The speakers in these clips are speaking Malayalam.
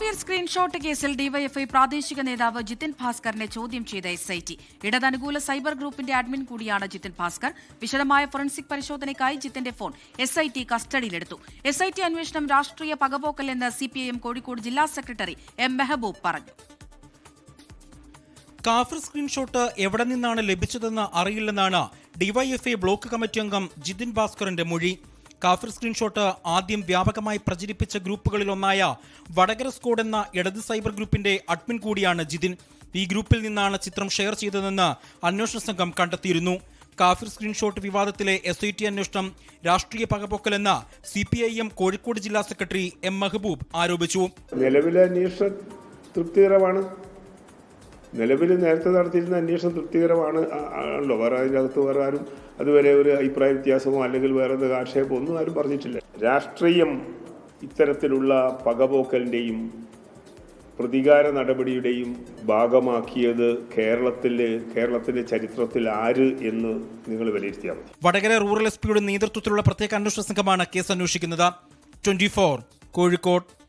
കാഫിർ സ്ക്രീൻഷോട്ട് കേസിൽ ഡിവൈഎഫ്ഐ പ്രാദേശിക നേതാവ് ജിതിൻ ഭാസ്കറിനെ ചോദ്യം ചെയ്ത SIT. ഇടതനുകൂല സൈബർ ഗ്രൂപ്പിന്റെ അഡ്മിൻ കൂടിയാണ് ജിതിൻ ഭാസ്കർ. വിശദമായ ഫോറൻസിക് പരിശോധനയ്ക്കായി ജിത്തിന്റെ ഫോൺ SIT കസ്റ്റഡിയിലെടുത്തു. SIT അന്വേഷണം രാഷ്ട്രീയ പകപോക്കലെന്ന് CPIM കോഴിക്കോട് ജില്ലാ സെക്രട്ടറി M. മെഹബൂബ് പറഞ്ഞു. കാഫിർ സ്ക്രീൻഷോട്ട് എവിടെ നിന്നാണ് ലഭിച്ചതെന്ന് അറിയില്ലെന്നാണ് ഡിവൈഎഫ്ഐ ബ്ലോക്ക് കമ്മിറ്റി അംഗം ജിതിൻ ഭാസ്കറിന്റെ മൊഴി. കാഫിർ സ്ക്രീൻഷോട്ട് ആദ്യം വ്യാപകമായി പ്രചരിപ്പിച്ച ഗ്രൂപ്പുകളിലൊന്നായ വടകര സ്ക്വാഡ് എന്ന ഇടത് സൈബർ ഗ്രൂപ്പിന്റെ അഡ്മിൻ കൂടിയാണ് ജിതിൻ. ഈ ഗ്രൂപ്പിൽ നിന്നാണ് ചിത്രം ഷെയർ ചെയ്തതെന്ന് അന്വേഷണ സംഘം കണ്ടെത്തിയിരുന്നു. കാഫിർ സ്ക്രീൻഷോട്ട് വിവാദത്തിലെ SIT അന്വേഷണം രാഷ്ട്രീയ പകപോക്കലെന്ന് CPIM കോഴിക്കോട് ജില്ലാ സെക്രട്ടറി M. മെഹബൂബ് ആരോപിച്ചു. നിലവിലെ അന്വേഷണം തൃപ്തികരമാണ്. നേരത്തെ നടത്തിയിരുന്ന അന്വേഷണം തൃപ്തികരമാണ് ആണല്ലോ. വേറെ അതിനകത്ത് വേറെ ആരും അതുവരെ ഒരു അഭിപ്രായ വ്യത്യാസമോ അല്ലെങ്കിൽ വേറെ ആക്ഷേപമോ ഒന്നും ആരും പറഞ്ഞിട്ടില്ല. രാഷ്ട്രീയം ഇത്തരത്തിലുള്ള പകപോക്കലിൻ്റെയും പ്രതികാര നടപടിയുടെയും ഭാഗമാക്കിയത് കേരളത്തിന്റെ ചരിത്രത്തിൽ ആര് എന്ന് നിങ്ങൾ വിലയിരുത്തിയാൽ മതി. വടകര റൂറൽ SP നേതൃത്വത്തിലുള്ള പ്രത്യേക അന്വേഷണ സംഘമാണ് കേസ് അന്വേഷിക്കുന്നത്. 24 കോഴിക്കോട്.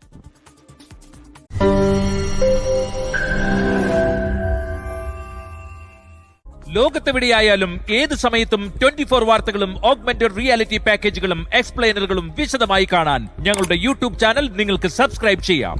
ലോകത്തെവിടെയായാലും ഏത് സമയത്തും 24 വാർത്തകളും ഓഗ്മെന്റഡ് റിയാലിറ്റി പാക്കേജുകളും എക്സ്പ്ലെയിനറുകളും വിശദമായി കാണാൻ ഞങ്ങളുടെ YouTube ചാനൽ നിങ്ങൾക്ക് സബ്സ്ക്രൈബ് ചെയ്യാം.